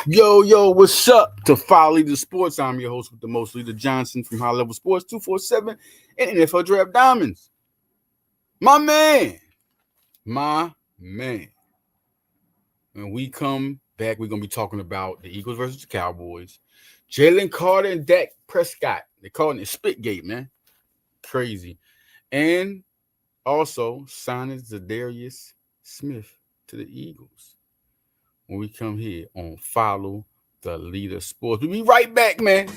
Yo, what's up? To Follow the Sports, I'm your host with the most, Leader Johnson from High Level Sports 247 and NFL Draft Diamonds. My man, my man. When we come back, we're going to be talking about the Eagles versus the Cowboys. Jalen Carter and Dak Prescott. They calling it spitgate, man. Crazy. And also signing Za'Darius Smith to the Eagles. When we come here on Follow the Leader Sports. We'll be right back, man.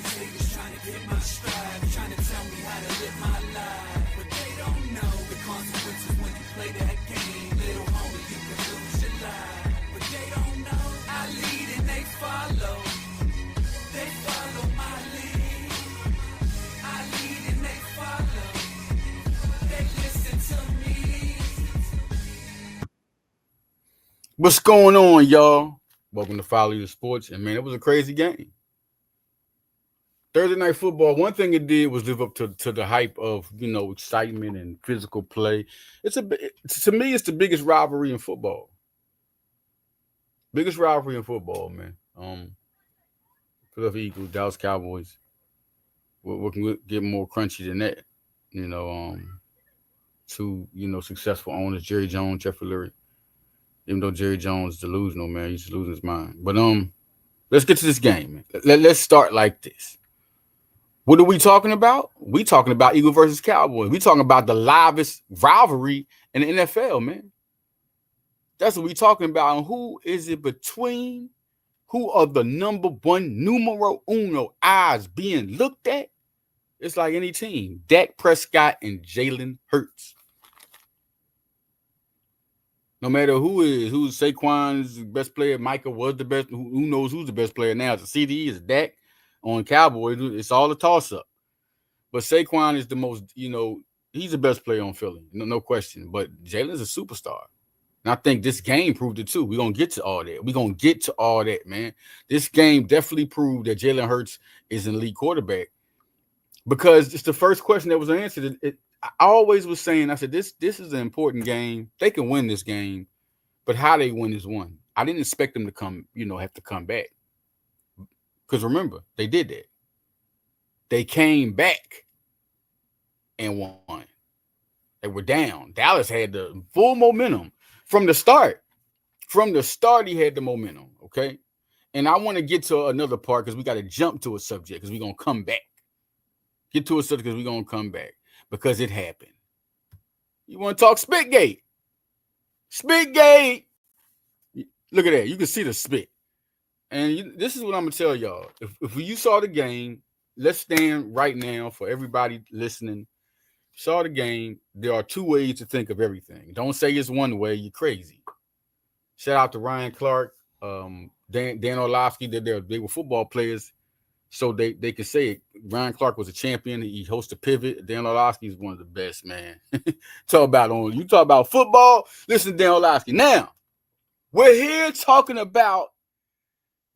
What's going on, y'all? Welcome to Follow the Sports. And man, it was a crazy game. Thursday night football, one thing it did was live up to the hype of, excitement and physical play. To me, it's the biggest rivalry in football. Biggest rivalry in football, man. Philadelphia Eagles, Dallas Cowboys. What can get more crunchy than that? Two, successful owners, Jerry Jones, Jeffrey Lurie. Even though Jerry Jones is delusional, man, he's losing his mind. But let's get to this game, man. Let's start like this. What are we talking about? We talking about Eagles versus Cowboys. We talking about the livest rivalry in the NFL, man. That's what we talking about. And who is it between? Who are the number one, numero uno eyes being looked at? It's like any team. Dak Prescott and Jalen Hurts. No matter who's Saquon's the best player, Micah was the best. Who knows who's the best player now? Is it CD? Is it Dak? On Cowboys, it's all a toss-up. But Saquon is the most, he's the best player on Philly. No question. But Jalen's a superstar. And I think this game proved it too. We're going to get to all that. Man. This game definitely proved that Jalen Hurts is an elite quarterback. Because it's the first question that was answered. I always was saying, I said, this is an important game. They can win this game, but how they win is one. I didn't expect them to have to come back. Because remember, they did that. They came back and won. They were down. Dallas had the full momentum from the start. From the start, he had the momentum, okay? And I want to get to another part because we got to jump to a subject because we're going to come back. Get to a subject because we're going to come back. Because it happened. You want to talk spitgate? Spitgate. Look at that. You can see the spit. And this is what I'm going to tell y'all. If you saw the game, let's stand right now for everybody listening. Saw the game. There are two ways to think of everything. Don't say it's one way. You're crazy. Shout out to Ryan Clark, Dan Orlovsky. They were football players. So they can say it. Ryan Clark was a champion. He hosted Pivot. Dan Orlovsky is one of the best, man. You talk about football. Listen to Dan Orlovsky. Now, we're here talking about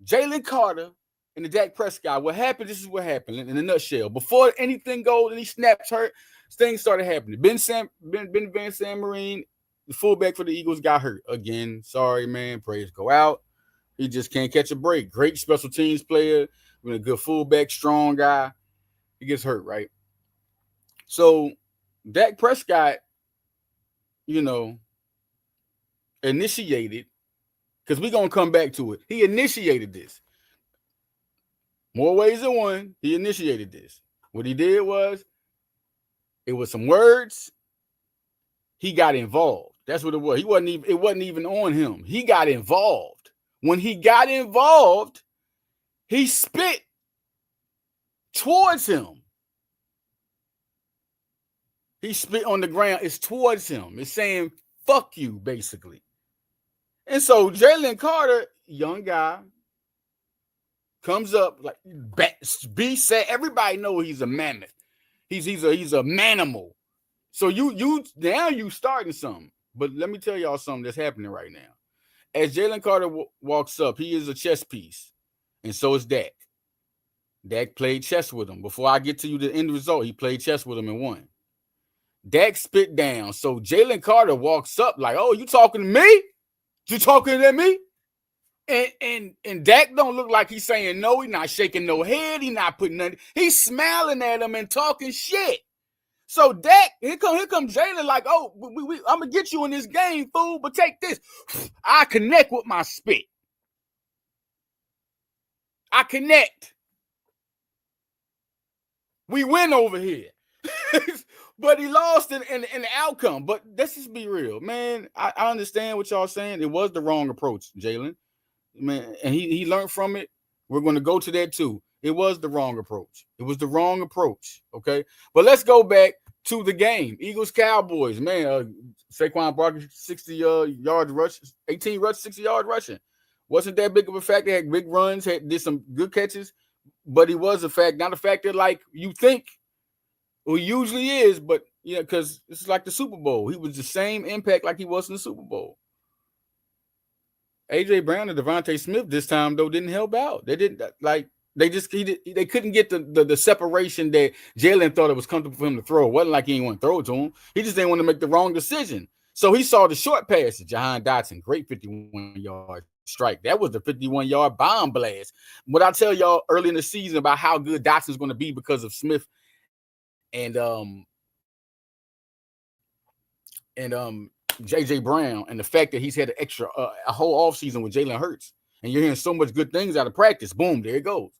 Jalen Carter and the Dak Prescott. What happened? This is what happened in a nutshell. Before anything goes, any snaps hurt, things started happening. Ben Van San Marine, the fullback for the Eagles, got hurt again. Sorry, man. Praise go out. He just can't catch a break. Great special teams player. With a good fullback, strong guy, he gets hurt, right? So Dak Prescott, initiated, because we're going to come back to it. He initiated this. More ways than one, he initiated this. What he did was, it was some words. He got involved. That's what it was. It wasn't even on him. He got involved. When he got involved, he spit towards him. He spit on the ground. It's towards him. It's saying, fuck you, basically. And so Jalen Carter, young guy, comes up like, be said. Everybody knows he's a mammoth. He's a manimal. So you starting something. But let me tell y'all something that's happening right now. As Jalen Carter walks up, he is a chess piece. And so is Dak. Dak played chess with him. Before I get to you the end result, he played chess with him and won. Dak spit down. So Jalen Carter walks up like, oh, you talking to me? You talking to me? And Dak don't look like he's saying no. He's not shaking no head. He's not putting nothing. He's smiling at him and talking shit. So Dak, here comes Jalen like, oh, I'm gonna get you in this game, fool. But take this. I connect with my spit. I connect. We win over here. But he lost in the outcome. But let's just be real, man. I understand what y'all saying. It was the wrong approach, Jalen. Man, and he learned from it. We're going to go to that too. It was the wrong approach. It was the wrong approach. Okay. But let's go back to the game. Eagles-Cowboys, man. Saquon Barkley, 60 yards rush, 18 rush, 60 yard rushing. Wasn't that big of a fact. They had big runs, did some good catches, but he was a fact, not a factor like you think. Well, he usually is, but yeah, because it's like the Super Bowl. He was the same impact like he was in the Super Bowl. AJ Brown and Devontae Smith this time though didn't help out. They didn't like they couldn't get the separation that Jalen thought it was comfortable for him to throw. It wasn't like he didn't want to throw it to him. He just didn't want to make the wrong decision. So he saw the short passes. Jahan Dotson, great 51-yard strike. That was the 51-yard bomb blast. What I tell y'all early in the season about how good Dotson's going to be because of Smith and JJ Brown, and the fact that he's had an extra a whole offseason with Jalen Hurts, and you're hearing so much good things out of practice. Boom, there it goes.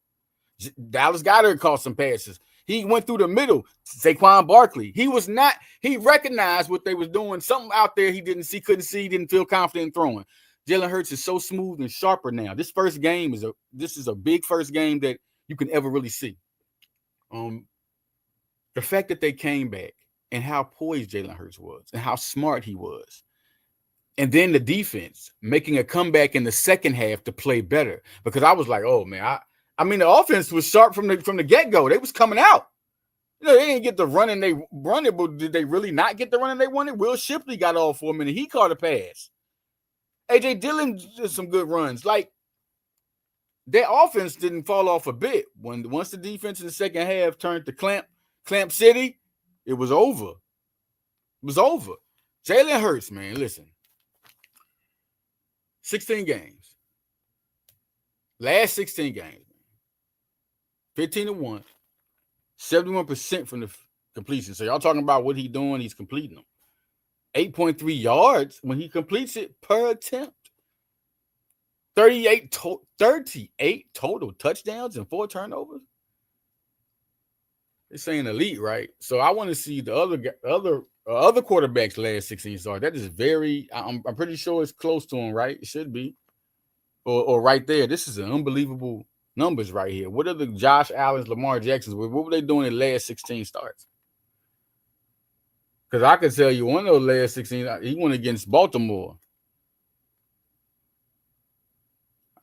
Dallas Goedert caught some passes. He went through the middle. Saquon Barkley. He recognized what they was doing. Something out there he didn't see, couldn't see, didn't feel confident in throwing. Jalen Hurts is so smooth and sharper now. This first game is a big first game that you can ever really see. The fact that they came back and how poised Jalen Hurts was and how smart he was. And then the defense making a comeback in the second half to play better. Because I was like, oh, man, I mean, the offense was sharp from the get-go. They was coming out. You know, they didn't get the running they wanted, but did they really not get the running they wanted? Will Shipley got off for a minute. He caught a pass. A.J. Dillon did some good runs. Like, their offense didn't fall off a bit. Once the defense in the second half turned to Clamp City, it was over. It was over. Jalen Hurts, man, listen. 16 games. Last 16 games. 15-1. 71% from the completion. So y'all talking about what he's doing, he's completing them. 8.3 yards when he completes it per attempt. 38 total touchdowns and 4 turnovers. They're saying elite, right? So I want to see the other quarterbacks last 16 starts. That is very. I'm pretty sure it's close to him, right? It should be, or right there. This is an unbelievable numbers right here. What are the Josh Allen's, Lamar Jacksons? What were they doing in the last 16 starts? Because I can tell you one of those last 16, he went against Baltimore.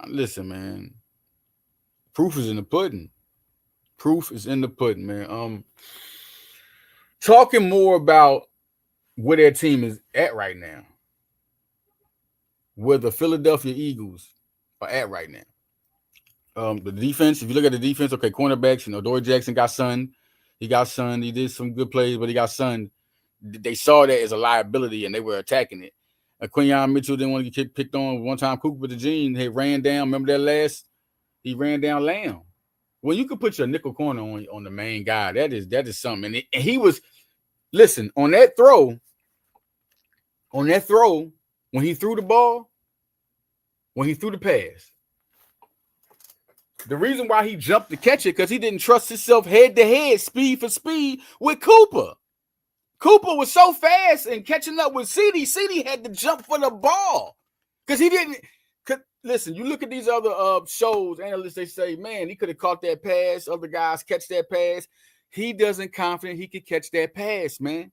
Listen, man. Proof is in the pudding. Proof is in the pudding, man. Talking more about where their team is at right now. Where the Philadelphia Eagles are at right now. The defense, if you look at the defense, okay, cornerbacks, Dory Jackson got sunned. He got sunned. He did some good plays, but he got sunned. They saw that as a liability, and they were attacking it. Quinyon Mitchell didn't want to get picked on. One time, Cooper DeJean, he ran down. Remember that last? He ran down Lamb. When you could put your nickel corner on the main guy, that is something. And he was, listen, on that throw, when he threw the ball, when he threw the pass, the reason why he jumped to catch it, because he didn't trust himself head-to-head, speed for speed with Cooper. Cooper was so fast and catching up with CD. CD had to jump for the ball because he didn't. Listen, you look at these other shows, analysts, they say, man, he could have caught that pass. Other guys catch that pass. He doesn't confident he could catch that pass, man.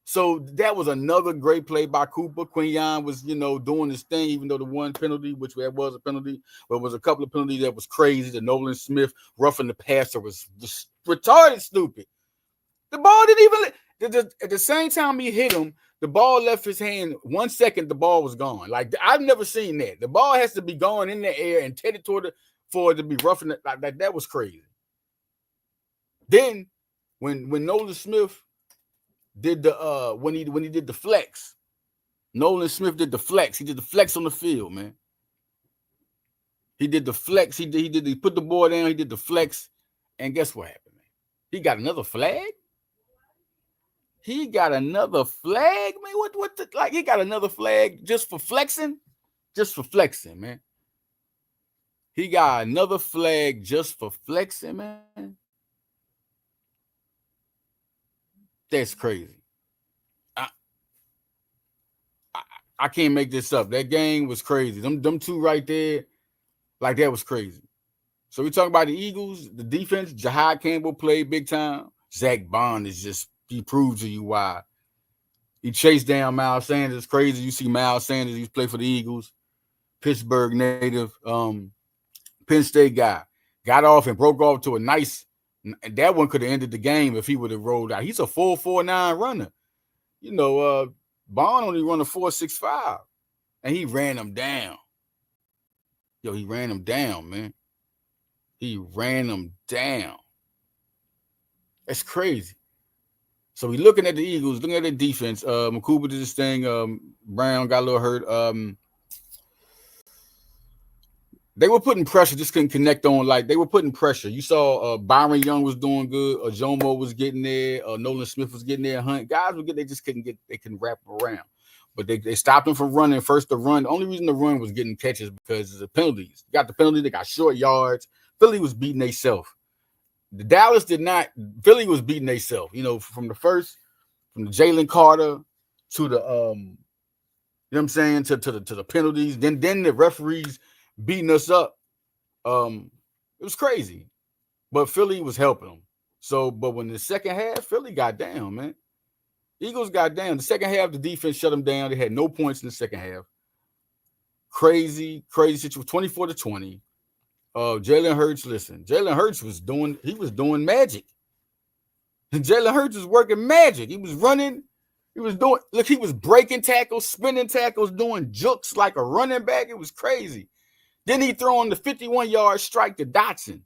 So that was another great play by Cooper. Quinyon was, doing his thing, even though the one penalty, which was a penalty, but it was a couple of penalties that was crazy. The Nolan Smith roughing the passer was just retarded stupid. The ball didn't even – at the same time he hit him, the ball left his hand 1 second, the ball was gone. Like, I've never seen that. The ball has to be going in the air and headed for it to be roughing it. Like that was crazy. Then when Nolan Smith did the when he did the flex, Nolan Smith did the flex. He did the flex on the field, man. He did the flex. He put the ball down. He did the flex, and guess what happened, man? He got another flag. He got another flag, man. He got another flag just for flexing? Just for flexing, man. He got another flag just for flexing, man. That's crazy. I can't make this up. That game was crazy. Them two right there, like that was crazy. So we talking about the Eagles, the defense. Jahad Campbell played big time. Zach Bond he proved to you why. He chased down Miles Sanders. Crazy. You see Miles Sanders, he's played for the Eagles, Pittsburgh native, Penn State guy. Got off and broke off to a nice. That one could have ended the game if he would have rolled out. He's a 4.49 runner. You know, Bond only run a 4.65, and he ran him down. Yo, he ran him down, man. He ran him down. That's crazy. So we looking at the Eagles, looking at the defense. Makuba did this thing. Brown got a little hurt. They were putting pressure, just couldn't connect on. Like, they were putting pressure. You saw Byron Young was doing good. Jomo was getting there. Nolan Smith was getting there. Hunt. Guys would get, they just couldn't get, they couldn't wrap around. But they stopped him from running. First, the run. The only reason the run was getting catches because of the penalties. Got the penalty. They got short yards. Philly was beating themselves. The Dallas did not. Philly was beating themselves. You know, from the Jalen Carter to the, you know what I'm saying, to the penalties. Then the referees beating us up. It was crazy. But Philly was helping them. So, but when the second half, Philly got down, man. Eagles got down. The second half, the defense shut them down. They had no points in the second half. Crazy situation. 24-20. Jalen Hurts, listen. Jalen Hurts was doing magic. Jalen Hurts was working magic. He was running. He was breaking tackles, spinning tackles, doing jukes like a running back. It was crazy. Then he throwing the 51-yard strike to Dotson.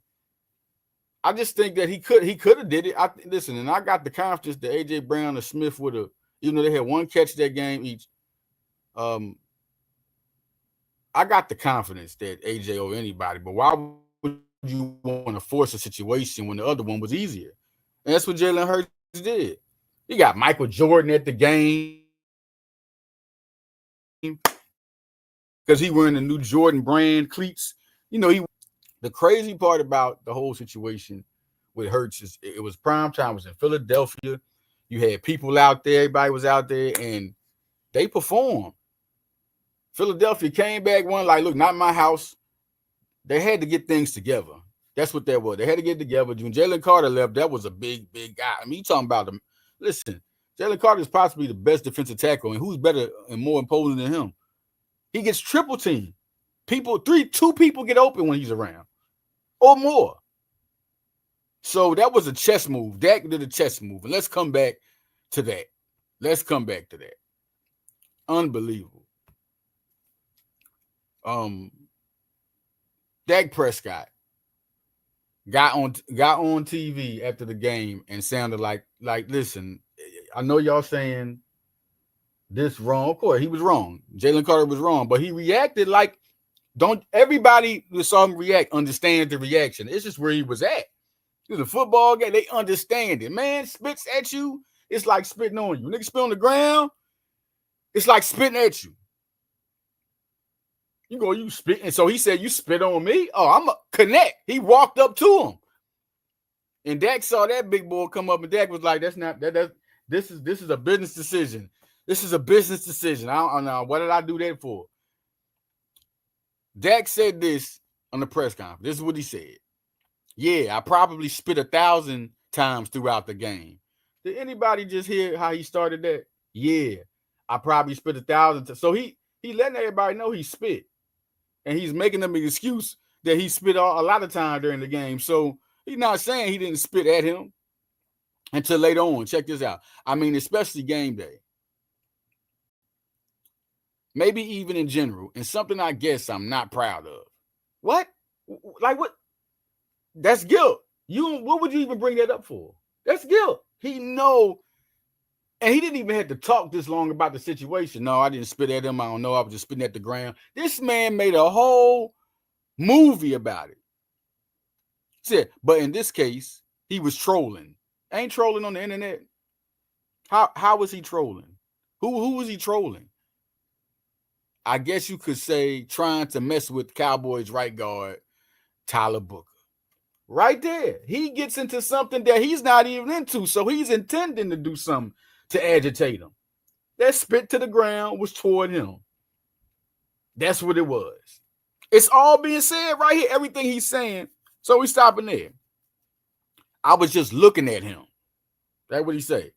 I just think that he could have did it. And I got the confidence that A.J. Brown and Smith would have, even though they had one catch that game each. I got the confidence that A.J. over anybody, but why would you want to force a situation when the other one was easier? And that's what Jalen Hurts did. He got Michael Jordan at the game because he wearing the new Jordan brand cleats. You know, the crazy part about the whole situation with Hurts is it was prime time. It was in Philadelphia. You had people out there. Everybody was out there, and they performed. Philadelphia came back, one like, look, not my house. They had to get things together. That's what that was. They had to get together. When Jalen Carter left, that was a big, big guy. I mean, you talking about them. Listen, Jalen Carter is possibly the best defensive tackle, and who's better and more imposing than him? He gets triple teamed. Two people get open when he's around, or more. So that was a chess move. Dak did a chess move. And let's come back to that. Unbelievable. Dak Prescott got on TV after the game and sounded like, listen, I know y'all saying this wrong. Of course, he was wrong. Jalen Carter was wrong, but he reacted like, don't everybody who saw him react understand the reaction. It's just where he was at. It was a football game. They understand it. Man spits at you, it's like spitting on you. Nigga spit on the ground, it's like spitting at you. You spit. And so he said, you spit on me? Oh, I'm a connect. He walked up to him. And Dak saw that big boy come up, and Dak was like, this is a business decision. This is a business decision. I don't know. What did I do that for? Dak said this on the press conference. This is what he said. Yeah, I probably spit 1,000 times throughout the game. Did anybody just hear how he started that? Yeah, I probably spit 1,000 times. So he letting everybody know he spit. And he's making them an excuse that he spit a lot of time during the game. So he's not saying he didn't spit at him until later on. Check this out. I mean, especially game day. Maybe even in general. And something I guess I'm not proud of. What? Like what? That's guilt. What would you even bring that up for? That's guilt. He know. And he didn't even have to talk this long about the situation. No, I didn't spit at him. I don't know. I was just spitting at the ground. This man made a whole movie about it. Said, but in this case, he was trolling. Ain't trolling on the internet. How was he trolling? Who was he trolling? I guess you could say trying to mess with Cowboys right guard Tyler Booker. Right there. He gets into something that he's not even into, so he's intending to do something to agitate him. That spit to the ground was toward him. That's what it was. It's all being said right here, everything he's saying. So we stopping there. I was just looking at him. That's what he said.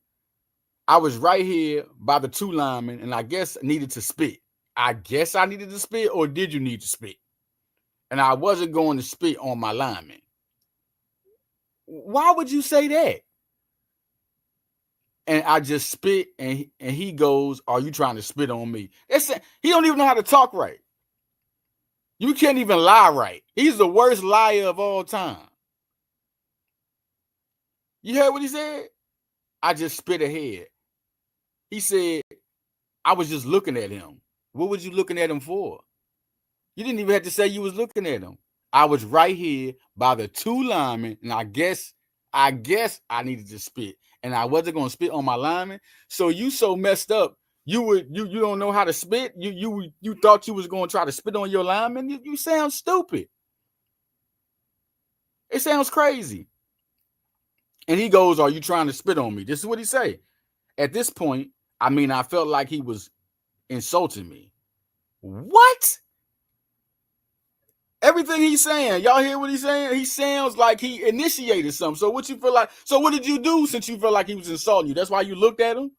I was right here by the two linemen, and I guess needed to spit. I guess I needed to spit, or did you need to spit? And I wasn't going to spit on my lineman. Why would you say that? And I just spit, and he goes, "Are you trying to spit on me?" He don't even know how to talk right. You can't even lie right. He's the worst liar of all time. You heard what he said? I just spit ahead. He said, I was just looking at him. What was you looking at him for? You didn't even have to say you was looking at him. I was right here by the two linemen, and I guess I needed to spit. And I wasn't going to spit on my lineman. So you so messed up. You don't know how to spit. You thought you was going to try to spit on your lineman. You sound stupid. It sounds crazy. And he goes, "Are you trying to spit on me?" This is what he say. At this point, I felt like he was insulting me. What? Everything he's saying, y'all hear what he's saying? He sounds like he initiated something. So what you feel like? So what did you do since you felt like he was insulting you? That's why you looked at him?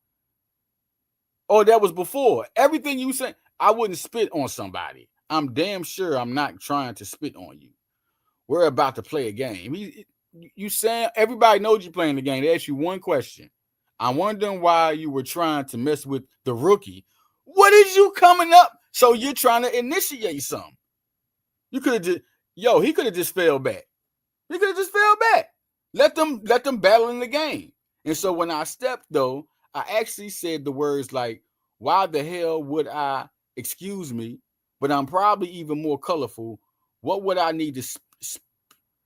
Or that was before? Everything you said, I wouldn't spit on somebody. I'm damn sure I'm not trying to spit on you. We're about to play a game. You saying everybody knows you're playing the game. They ask you one question. I'm wondering why you were trying to mess with the rookie. What is you coming up? So you're trying to initiate something. You could have just, he could have just fell back. He could have just fell back. Let them battle in the game. And so when I stepped, though, I actually said the words like, "Why the hell would I, excuse me, but I'm probably even more colorful. What would I need to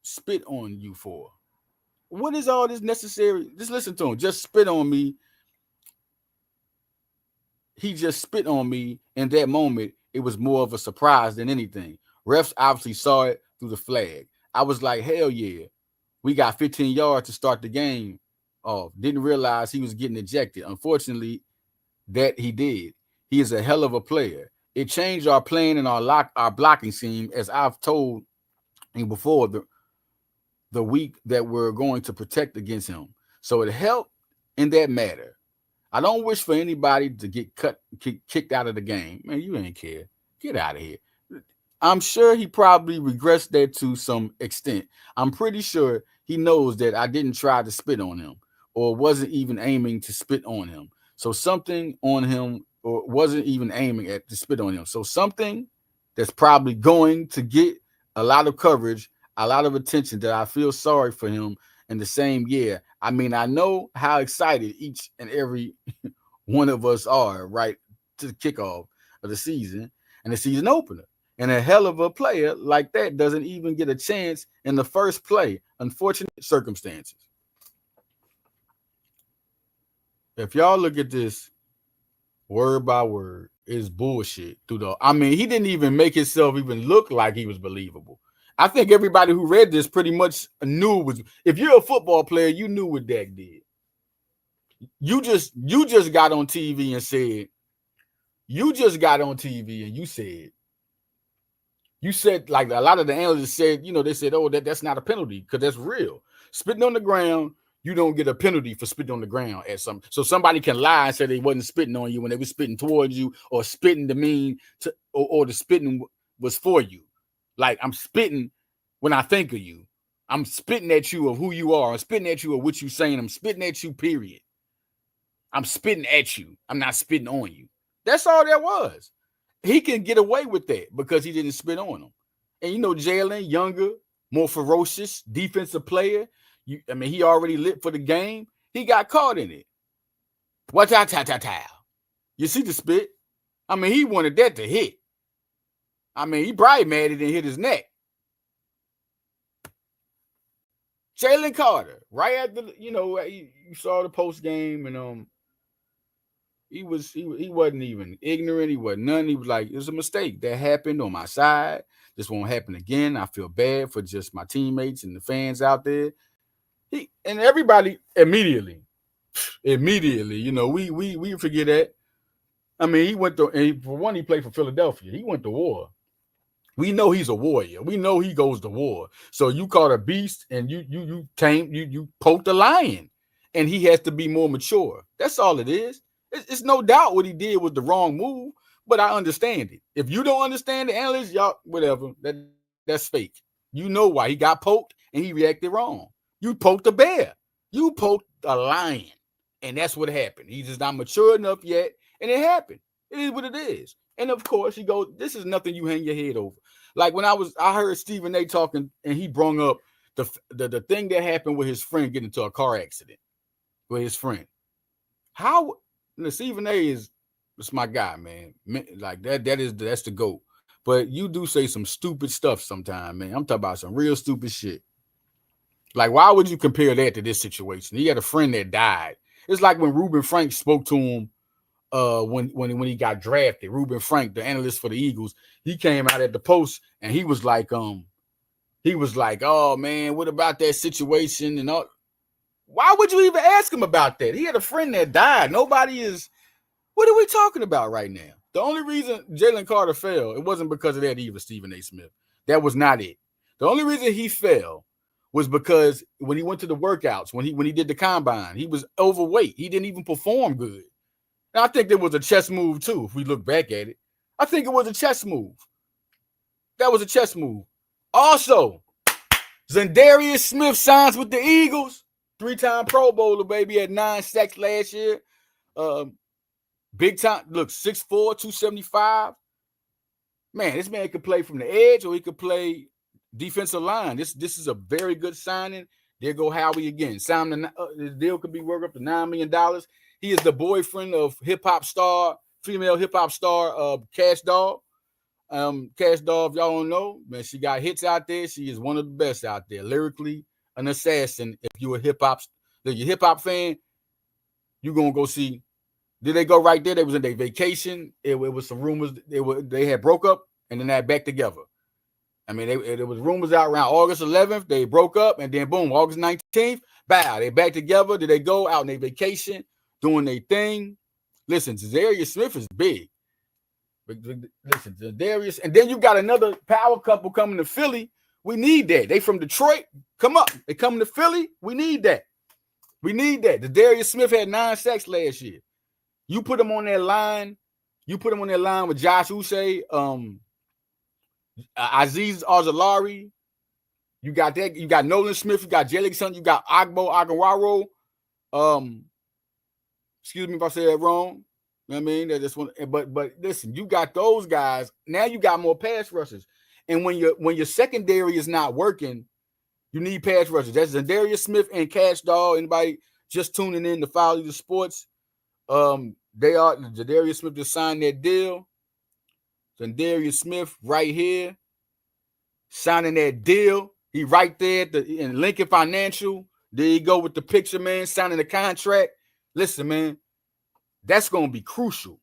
spit on you for? What is all this necessary?" Just listen to him. Just spit on me. He just spit on me. In that moment, it was more of a surprise than anything. Refs obviously saw it through the flag. I was like, hell yeah. We got 15 yards to start the game off. Didn't realize he was getting ejected. Unfortunately, that he did. He is a hell of a player. It changed our playing and our blocking scheme, as I've told you before, the week that we're going to protect against him. So it helped in that matter. I don't wish for anybody to get kicked out of the game. Man, you ain't care. Get out of here. I'm sure he probably regrets that to some extent. I'm pretty sure he knows that I didn't try to spit on him or wasn't even aiming to spit on him. So something on him, or wasn't even aiming at to spit on him. So something that's probably going to get a lot of coverage, a lot of attention, that I feel sorry for him in the same year. I know how excited each and every one of us are, right, to the kickoff of the season and the season opener. And a hell of a player like that doesn't even get a chance in the first play. Unfortunate circumstances. If y'all look at this word by word, it's bullshit. He didn't even make himself even look like he was believable. I think everybody who read this pretty much knew was. If you're a football player, you knew what Dak did. You just got on TV and said. You just got on TV and you said. You said, like a lot of the analysts said, they said, "Oh, that's not a penalty," because that's real. Spitting on the ground, you don't get a penalty for spitting on the ground at some. So somebody can lie and say they wasn't spitting on you when they were spitting towards you, or spitting to mean to, or the spitting was for you. Like, I'm spitting when I think of you. I'm spitting at you of who you are. I'm spitting at you of what you're saying. I'm spitting at you, period. I'm spitting at you. I'm not spitting on you. That's all that was. He can get away with that because he didn't spit on him. And Jalen, younger, more ferocious defensive player. He already lit for the game. He got caught in it. Watch out, You see the spit? He wanted that to hit. He probably mad it didn't hit his neck. Jalen Carter, right after you saw the post game, and he wasn't even ignorant. He wasn't none. He was like, it was a mistake that happened on my side. This won't happen again. I feel bad for just my teammates and the fans out there. And everybody immediately, we forget that. I mean, for one, he played for Philadelphia. He went to war. We know he's a warrior. We know he goes to war. So you caught a beast and you poked a lion, and he has to be more mature. That's all it is. It's no doubt what he did was the wrong move, but I understand it. If you don't understand the analysts, y'all, whatever, that's fake. You know why he got poked and he reacted wrong. You poked a bear. You poked a lion, and that's what happened. He's just not mature enough yet, and it happened. It is what it is. And of course, he goes, this is nothing you hang your head over. Like when I heard Stephen A talking, and he brought up the thing that happened with his friend getting into a car accident with his friend. How Stephen A is my guy, man. Like that's the GOAT. But you do say some stupid stuff sometimes, man. I'm talking about some real stupid shit. Like, why would you compare that to this situation? He had a friend that died. It's like when Reuben Frank spoke to him when he got drafted. Reuben Frank, the analyst for the Eagles, he came out at the post and he was like, oh man, what about that situation and all? Why would you even ask him about that? He had a friend that died. What are we talking about right now? The only reason Jalen Carter fell, it wasn't because of that either, Stephen A. Smith. That was not it. The only reason he fell was because when he went to the workouts, when he did the combine, he was overweight. He didn't even perform good. And I think there was a chess move too, if we look back at it. I think it was a chess move. That was a chess move. Also, Za'Darius Smith signs with the Eagles. 3-time Pro Bowler, baby, had 9 sacks last year. Big time, look, 6'4", 275. Man, this man could play from the edge or he could play defensive line. This is a very good signing. There go Howie again. The deal could be worth up to $9 million. He is the boyfriend of female hip hop star, Cash Doll. Cash Doll, if y'all don't know, man, she got hits out there. She is one of the best out there. Lyrically, an assassin. If you're a hip hop fan, you're gonna go see. Did they go right there? They was in their vacation. It was some rumors. They had broke up and then they had back together. I mean, there was rumors out around August 11th. They broke up and then boom, August 19th, bow, they back together. Did they go out on their vacation, doing their thing? Listen, Za'Darius Smith is big. Listen, Za'Darius, and then you got another power couple coming to Philly. We need that. They from Detroit. Come up. They coming to Philly. We need that. Za'Darius Smith had 9 sacks last year. You put him on that line. With Josh Uche, Aziz Ojulari. You got that. You got Nolan Smith. You got Jalen. You got Agbo Agawaro. Excuse me if I said that wrong. You know what I mean? That just one. But listen, you got those guys. Now you got more pass rushers. And when your secondary is not working, you need pass rushers. That's Za'Darius Smith and Cash Doll. Anybody just tuning in to follow the sports? Za'Darius Smith just signed that deal. Za'Darius Smith right here signing that deal. He right there in Lincoln Financial. There you go with the picture, man, signing the contract. Listen, man, that's going to be crucial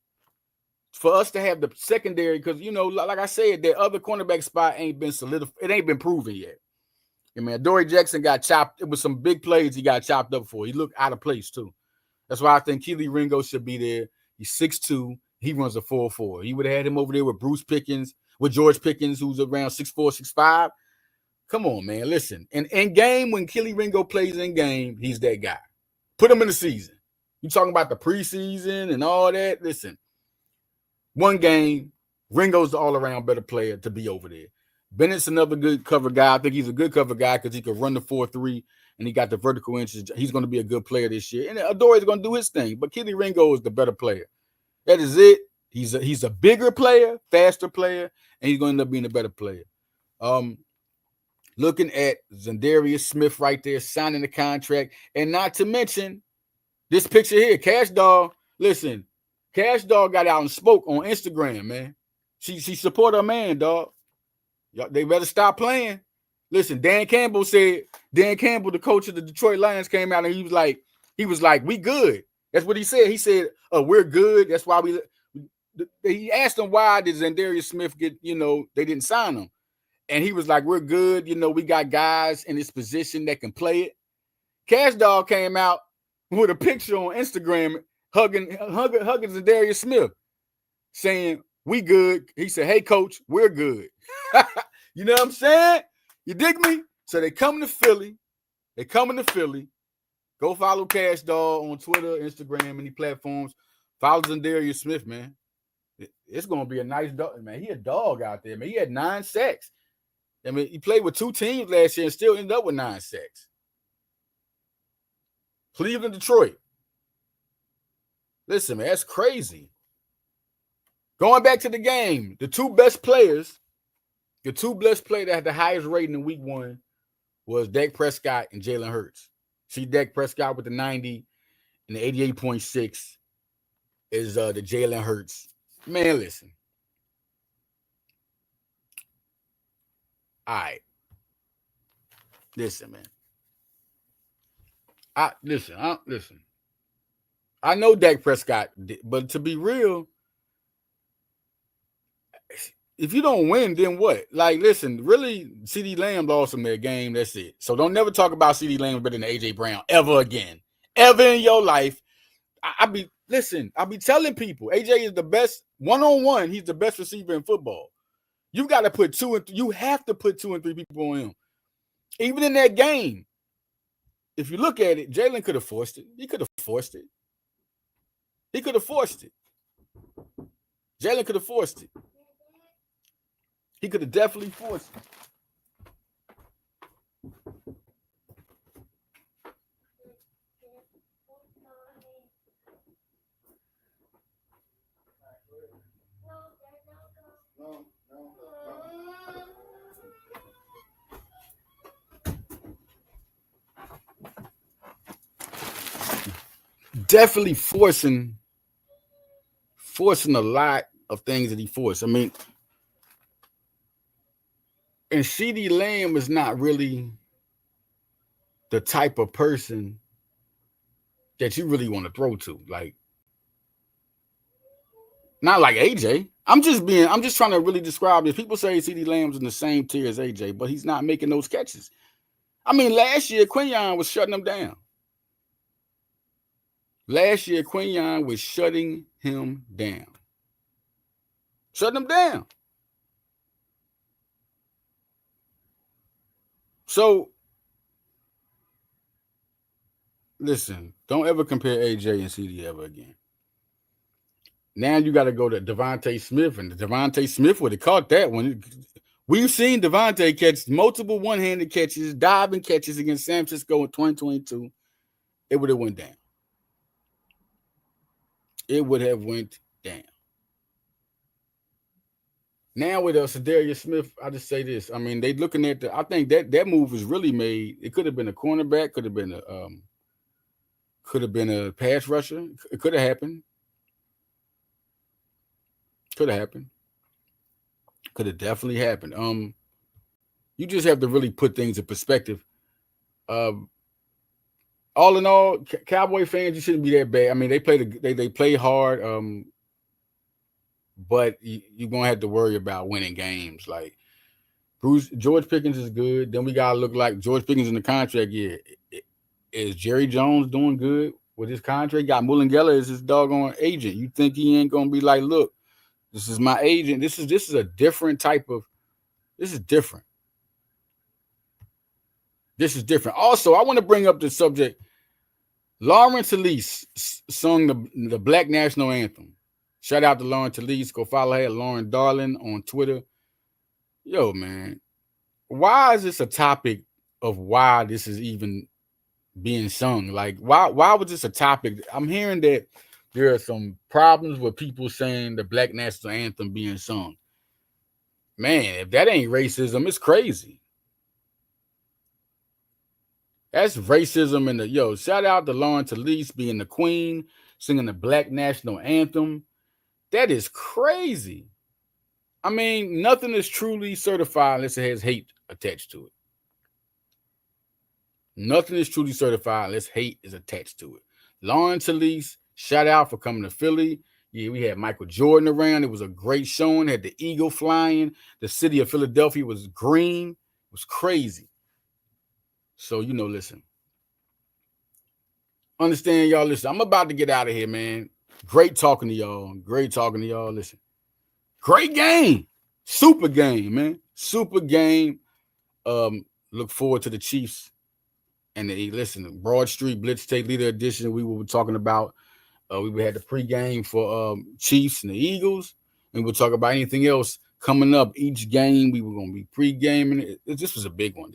for us to have the secondary because, like I said, that other cornerback spot ain't been solidified. It ain't been proven yet. I mean, Dory Jackson got chopped. It was some big plays he got chopped up for. He looked out of place, too. That's why I think Keely Ringo should be there. He's 6'2". He runs a 4.4. He would have had him over there with George Pickens, who's around 6'4", 6'5". Come on, man. Listen. And in game, when Keely Ringo plays in game, he's that guy. Put him in the season. You talking about the preseason and all that? Listen. One game, Ringo's the all-around better player to be over there. Bennett's another good cover guy. I think he's a good cover guy because he could run the 4.3 and he got the vertical inches. He's going to be a good player this year. And Adore's going to do his thing. But Keely Ringo is the better player. That is it. He's a bigger player, faster player, and he's going to end up being a better player. Looking at Za'Darius Smith right there, signing the contract. And not to mention this picture here, Cash Doll. Listen, Cash Doll got out and spoke on Instagram, man. She support her man, dog. They better stop playing. Listen, Dan Campbell, the coach of the Detroit Lions, came out and he was like, we good. That's what he said. He said, we're good. That's why he asked him why did Za'Darius Smith get, they didn't sign him. And he was like, we're good. We got guys in this position that can play it. Cash Dog came out with a picture on Instagram hugging Za'Darius Smith, saying, we good. He said, hey, coach, we're good. You know what I'm saying? You dig me? So they come to Philly. Go follow Cash Dog on Twitter, Instagram, any platforms. Follow Za'Darius Smith, man. It's going to be a nice dog, man. He a dog out there, man. He had 9 sacks. I mean, he played with 2 teams last year and still ended up with 9 sacks. Cleveland, Detroit. Listen, man, that's crazy. Going back to the game, the two best players that had the highest rating in week 1 was Dak Prescott and Jalen Hurts. See Dak Prescott with the 90 and the 88.6 is the Jalen Hurts. Man, listen. All right. Listen, man. Listen. I know Dak Prescott, but to be real, if you don't win, then what? Like, listen, really, CeeDee Lamb lost him their game. That's it. So don't never talk about CeeDee Lamb better than A.J. Brown ever again. Ever in your life. I'll be telling people, A.J. is the best one-on-one. He's the best receiver in football. You got to put 2 and 3. You have to put 2 and 3 people on him. Even in that game, if you look at it, Jalen could have forced it. He could have forced it. Jalen could have forced it. He could have definitely forced it. Definitely forcing a lot of things that he forced. I mean, and CeeDee Lamb is not really the type of person that you really want to throw to. Like, not like AJ. I'm just trying to really describe this. People say CeeDee Lamb's in the same tier as AJ, but he's not making those catches. I mean, last year, Quinyon was shutting him down. Shutting him down. So, listen, don't ever compare AJ and CeeDee ever again. Now you got to go to Devontae Smith, and Devontae Smith would have caught that one. We've seen Devontae catch multiple one-handed catches, diving catches against San Francisco in 2022. It would have went down. Now with Za'Darius Smith, I just say this. I mean, they looking at I think that move was really made. It could have been a cornerback, could have been a pass rusher. It could have happened. Could have definitely happened. You just have to really put things in perspective. All in all, Cowboy fans, you shouldn't be that bad. I mean, they play hard. But you're gonna have to worry about winning games. Like George Pickens is good. Then we gotta look like George Pickens in the contract year. Is Jerry Jones doing good with his contract? Got Mullen-Geller as his doggone agent. You think he ain't gonna be like, look, this is my agent. This is a different type of. This is different. Also, I want to bring up the subject. Lauren Talise sung the Black National Anthem. Shout out to Lauren Talise. Go follow her, Lauren Darling, on Twitter. Yo, man, why is this a topic of why this is even being sung? Like, why was this a topic? I'm hearing that there are some problems with people saying the Black National Anthem being sung. Man, if that ain't racism, it's crazy. That's racism in the shout out to Lauren Talise being the queen, singing the Black National Anthem. That is crazy. I mean, nothing is truly certified unless it has hate attached to it. Nothing is truly certified unless hate is attached to it. Lauren Talese, shout out for coming to Philly. Yeah, we had Michael Jordan around. It was a great showing. Had the eagle flying. The city of Philadelphia was green. It was crazy. So, listen. Understand, y'all. Listen, I'm about to get out of here, man. Great talking to y'all. Listen. Great game. Super game, man. Super game. Look forward to the Chiefs. And listen, Broad Street Blitz Take Leader Edition. We were talking about. We had the pregame for Chiefs and the Eagles, and we'll talk about anything else coming up. Each game we were going to be pre-gaming. This was a big one.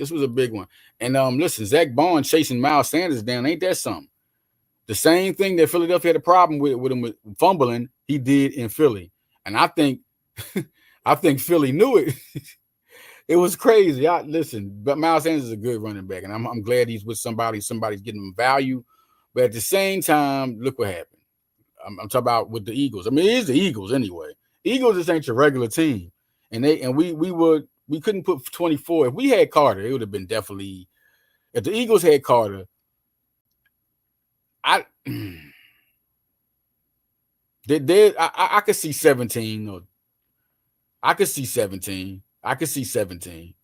And listen, Zach Bond chasing Miles Sanders down. Ain't that something? The same thing that Philadelphia had a problem with him fumbling, he did in Philly. And I think Philly knew it. It was crazy. Listen, but Miles Sanders is a good running back, and I'm glad he's with somebody. Somebody's getting him value. But at the same time, look what happened. I'm talking about with the Eagles. I mean, it is the Eagles anyway. Eagles just ain't your regular team, and we couldn't put 24. If we had Carter, it would have been definitely. If the Eagles had Carter, I could see 17, or I could see 17. I could see 17.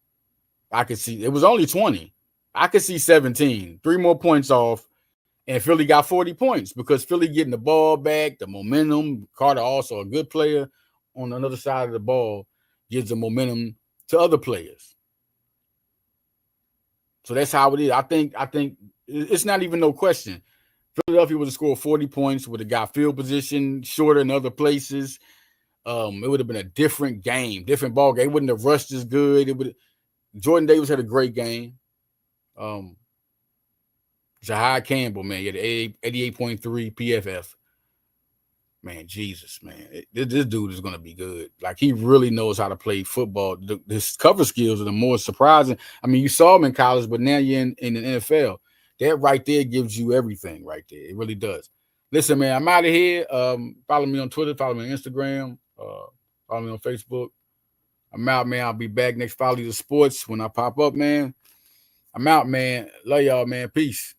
I could see it was only 20. I could see 17. 3 more points off. And Philly got 40 points because Philly getting the ball back, the momentum. Carter also a good player on another side of the ball, gives the momentum to other players. So that's how it is. I think it's not even no question. Philadelphia would have scored 40 points, would have got field position shorter in other places. It would have been a different game, different ball game. It wouldn't have rushed as good. Jordan Davis had a great game. Jahai Campbell, man, he had 88.3 PFF. Man, Jesus, man. This dude is going to be good. Like, he really knows how to play football. His cover skills are the more surprising. I mean, you saw him in college, but now you're in the NFL. That right there gives you everything right there. It really does. Listen, man, I'm out of here. Follow me on Twitter. Follow me on Instagram. Follow me on Facebook. I'm out, man. I'll be back next Follow the Sports when I pop up, man. I'm out, man. Love y'all, man. Peace.